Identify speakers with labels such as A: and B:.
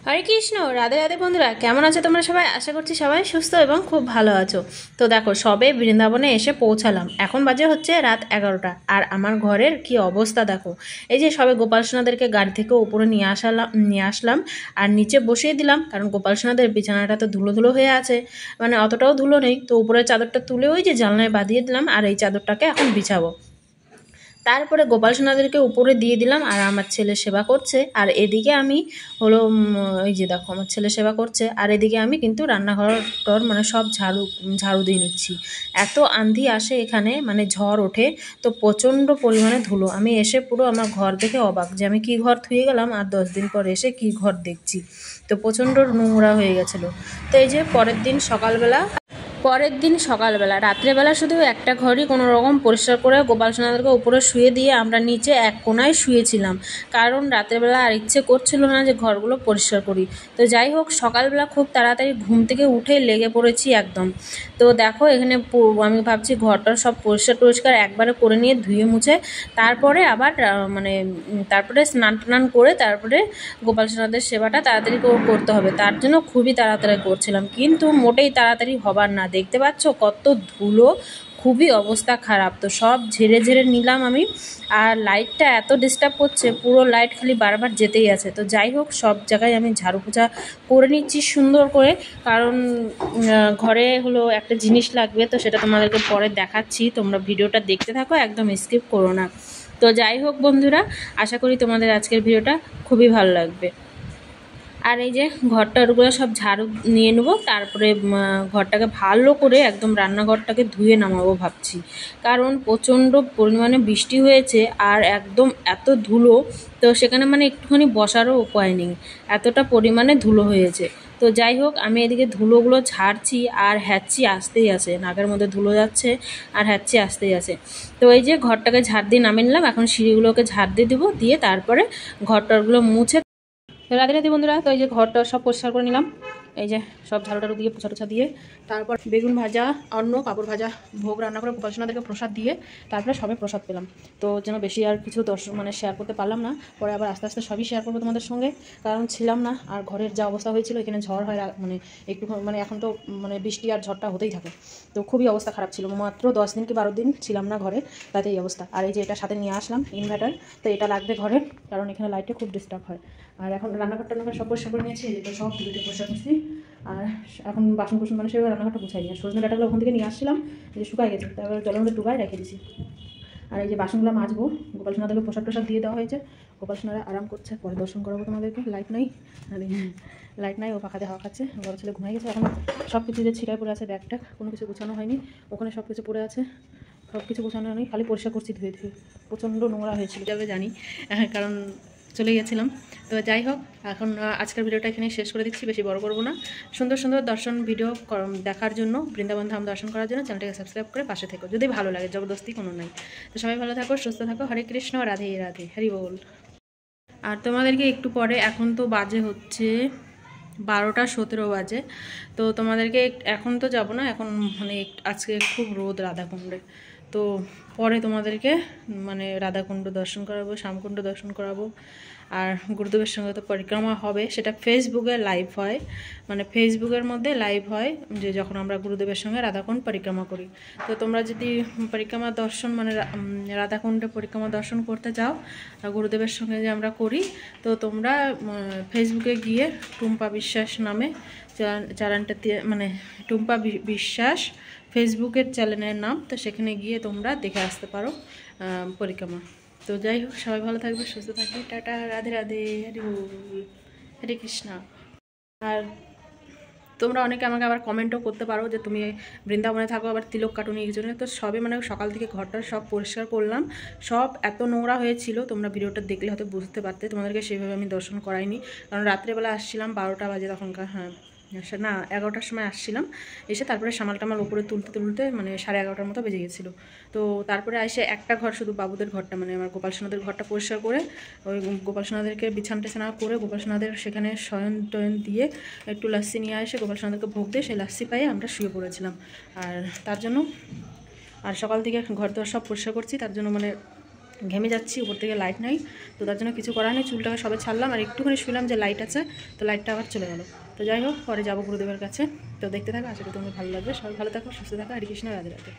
A: হরে কৃষ্ণ, রাধে রাধে বন্ধুরা, কেমন আছো তোমরা সবাই? আশা করছি সবাই সুস্থ এবং খুব ভালো আছো। তো দেখো, সবে বৃন্দাবনে এসে পৌঁছালাম। এখন বাজে হচ্ছে রাত 11টা, আর আমার ঘরের কি অবস্থা দেখো। এই যে সবে গোপাল সোনাদেরকে গাড়ি থেকে উপরে নিয়ে আসলাম আর নিচে বসিয়ে দিলাম, কারণ গোপাল সোনাদের বিছানাটা তো ধুলো ধুলো হয়ে আছে, মানে অতটাও ধুলো নেই। তো উপরের চাদরটা তুলে ওই যে জানলায় বাঁধিয়ে দিলাম, আর এই চাদরটাকে এখন বিছাবো। তারপরে গোপাল সোনাদেরকে উপরে দিয়ে দিলাম, আর আমার ছেলে সেবা করছে, আর এদিকে আমি হলো এই যে দেখো আমার ছেলে সেবা করছে, আর এদিকে আমি কিন্তু রান্নাঘর মানে সব ঝাড়ু দিয়ে নিচ্ছি। এত আন্ধি আসে এখানে, মানে ঝড় ওঠে, তো প্রচণ্ড পরিমাণে ধুলো। আমি এসে পুরো আমার ঘর দেখে অবাক যে আমি কি ঘর ধুয়ে গেলাম, আর 10 দিন পর এসে কি ঘর দেখছি। তো প্রচণ্ড নোংরা হয়ে গেছিলো। তো এই যে পরের দিন সকালবেলা রাত্রেবেলা শুধু একটা ঘরই কোনো রকম পরিষ্কার করে গোপাল সোনাদেরকে উপরে শুয়ে দিয়ে আমরা নিচে এক কোনায় শুয়েছিলাম, কারণ রাত্রেবেলা আর ইচ্ছে করছিল না যে ঘরগুলো পরিষ্কার করি। তো যাই হোক, সকালবেলা খুব তাড়াতাড়ি ঘুম থেকে উঠে লেগে পড়েছি একদম। তো দেখো এখানে আমি ভাবছি ঘরটা সব পরিষ্কার একবারে করে নিয়ে ধুয়ে মুছে তারপরে আবার তারপরে স্নান টান করে তারপরে গোপাল সোনাদের সেবাটা তাড়াতাড়ি করতে হবে, তার জন্য খুবই তাড়াতাড়ি করছিলাম, কিন্তু মোটেই তাড়াতাড়ি হবার না। দেখতে পাচ্ছ কত ধুলো, খুবই অবস্থা খারাপ। তো সব ঝেড়ে ঝেড়ে নিলাম আমি, আর লাইটটা এত ডিস্টার্ব করছে, পুরো লাইট খালি বারবার যেতেই আছে। তো যাই হোক, সব জায়গায় আমি ঝাড়ু পোছা করে নিচ্ছি সুন্দর করে, কারণ ঘরে হলো একটা জিনিস লাগবে, তো সেটা তোমাদেরকে পরে দেখাচ্ছি। তোমরা ভিডিওটা দেখতে থাকো, একদম স্কিপ করো না। তো যাই হোক বন্ধুরা, আশা করি তোমাদের আজকের ভিডিওটা খুবই ভালো লাগবে। আর এই যে ঘরটারগুলো সব ঝাড়ু নিয়ে নেবো, তারপরে ঘরটাকে ভালো করে একদম রান্নাঘরটাকে ধুয়ে নামাবো ভাবছি, কারণ প্রচণ্ড পরিমাণে বৃষ্টি হয়েছে আর একদম এত ধুলো, তো সেখানে মানে একটুখানি বসারও উপায় নেই, এতটা পরিমাণে ধুলো হয়েছে। তো যাই হোক, আমি এদিকে ধুলোগুলো ঝাড়ছি আর হ্যাঁচি আসতেই আছে, নাকের মধ্যে ধুলো যাচ্ছে আর হ্যাঁচি আসতেই আছে। তো এই যে ঘরটাকে ঝাড় দিয়ে নামিয়ে নিলাম, এখন সিঁড়িগুলোকে ঝাড় দিয়ে দেবো, দিয়ে তারপরে ঘরটারগুলো মুছে। রাধে রাধে বন্ধুরা, তো এই যে ঘরটা সব পরিষ্কার করে নিলাম, এই যে সব ঝাড়ু টাড়ু দিয়ে পোছা টোছা দিয়ে, তারপর বেগুন ভাজা, অন্ন পাঁপড় ভাজা, ভোগ রান্না করে গোপাল সোনাদেরকে প্রসাদ দিয়ে তারপরে সবে প্রসাদ পেলাম। তো যেন বেশি আর কিছু শেয়ার করতে পারলাম না, পরে আবার আস্তে আস্তে সবই শেয়ার করবো তোমাদের সঙ্গে, কারণ ছিলাম না। আর ঘরের যা অবস্থা হয়েছিল, এখানে ঝড় হয় মানে একটু মানে এখন তো মানে বৃষ্টি আর ঝড়টা হতেই থাকে, তো খুবই অবস্থা খারাপ ছিল। মাত্র 10 দিন কি 12 দিন ছিলাম না ঘরে, তাতে এই অবস্থা। আর এই যে এটা সাথে নিয়ে আসলাম ইনভার্টার, তো এটা লাগবে ঘরে, কারণ এখানে লাইটে খুব ডিস্টার্ব হয়। আর এখন রান্নাঘরটা সব পরিষ্কার করে নিয়েছি, এটা সব দুটো পরিষ্কার করছি। আর এখন বাসন কুসন মানে সেভাবে রান্নাঘরটা গুছাই নিয়ে সজনে ডাটাগুলো ওখান থেকে নিয়ে আসছিলাম, যে শুকাই গেছে, তারপরে জলের মধ্যে ডুবাই রেখে দিছি। আর এই যে বাসনগুলো মাজবো, গোপাল সোনাদেরকে প্রসাদ প্রসাদ দিয়ে দেওয়া হয়েছে, গোপাল সোনারা আরাম করছে, পরে দর্শন করাবো তোমাদেরকে। লাইট নাই, ও পাখাতে হাওয়া খাচ্ছে, বড় ছেলে ঘুমাই গেছে। এখন সব কিছু যে ছিটায় পড়ে আছে, ব্যাগটা কোনো কিছু গোছানো হয়নি, ওখানে সব কিছু পড়ে আছে, সব কিছু গোছানো নেই, খালি পরিষ্কার করছি ধুয়ে ধুয়ে। প্রচণ্ড নোংরা হয়েছিল যাবে জানি, কারণ চলে গেছিলাম। তো যাই হোক, এখন আজকের ভিডিওটা এখানে শেষ করে দিচ্ছি, বেশি বড় করবো না। সুন্দর সুন্দর দর্শন ভিডিও দেখার জন্য, বৃন্দাবন ধাম দর্শন করার জন্য চ্যানেলটাকে সাবস্ক্রাইব করে পাশে থেকো, যদি ভালো লাগে, জবরদস্তি কোনো নাই। তো সবাই ভালো থাকো, সুস্থ থাকো, হরে কৃষ্ণ, রাধে রাধে, হরি বল। আর তোমাদেরকে একটু পরে, এখন তো বাজে হচ্ছে 12টা 17 বাজে, তো তোমাদেরকে এখন তো যাব না, এখন মানে আজকে খুব রোদ রাধাকুণ্ডে, তো পরে তোমাদেরকে মানে রাধাকুণ্ড দর্শন করাবো, শ্যামকুণ্ড দর্শন করাবো। আর গুরুদেবের সঙ্গে তো পরিক্রমা হবে, সেটা ফেসবুকে লাইভ হয়, মানে ফেসবুকের মধ্যে লাইভ হয়, যে যখন আমরা গুরুদেবের সঙ্গে রাধাকুণ্ড পরিক্রমা করি। তো তোমরা যদি পরিক্রমা দর্শন মানে রাধাকুণ্ডে পরিক্রমা দর্শন করতে যাও গুরুদেবের সঙ্গে যে আমরা করি, তো তোমরা ফেসবুকে গিয়ে টুম্পা বিশ্বাস নামে চ্যানেলটা দিয়ে, মানে টুম্পা বিশ্বাস ফেসবুকের চ্যানেলের নাম, তো সেখানে গিয়ে তোমরা দেখে আসতে পারো পরিক্রমা। তো যাই হোক, সবাই ভালো থাকবে, সুস্থ থাকবে, টাটা, রাধে রাধে, হরি বল, হরে কৃষ্ণ। আর তোমরা অনেকে আমাকে আবার কমেন্টও করতে পারো যে তুমি বৃন্দাবনে থাকো, আবার তিলক কাটুনি এই জন্য। তো সবে মানে সকাল থেকে ঘরটা সব পরিষ্কার করলাম, সব এত নোংরা হয়েছিল, তোমরা ভিডিওটা দেখলে হয়তো বুঝতে পারতে, তোমাদেরকে সেভাবে আমি দর্শন করাইনি, কারণ রাত্রেবেলা আসছিলাম 12টা বাজে তখনকার, হ্যাঁ না 11টার সময় আসছিলাম, এসে তারপরে সামাল টামাল উপরে তুলতে মানে 11:30টার মতো বেজে গেছিলো। তো তারপরে এসে একটা ঘর, শুধু বাবুদের ঘরটা মানে আমার গোপাল সোনাদের ঘরটা পরিষ্কার করে, ওই গোপাল সোনাদেরকে বিছানা টেছানা করে গোপাল সোনাদের সেখানে শয়ন টয়ন দিয়ে একটু লাস্সি নিয়ে এসে গোপাল সোনাদেরকে ভোগ দিয়ে সেই লাস্সি পাইয়ে আমরা শুয়ে পড়েছিলাম। আর তার জন্য আর সকাল থেকে ঘর দোর সব পরিষ্কার করছি, তার জন্য মানে ঘেমে যাচ্ছি, উপর থেকে লাইট নাই, তো তার জন্য কিছু করার নেই। চুলটাকে সবে ছাড়লাম আর একটুখানি শুনলাম যে লাইট আছে, তো লাইটটা আবার চলে গেল। তো যাই হোক, পরে যাবো গুরুদেবের কাছে। তো দেখতে থাকো, আশা করি তোমাদের ভালো লাগবে। সবাই ভালো থাকো, সুস্থ থাকো। হরে কৃষ্ণ, রাধে রাধে।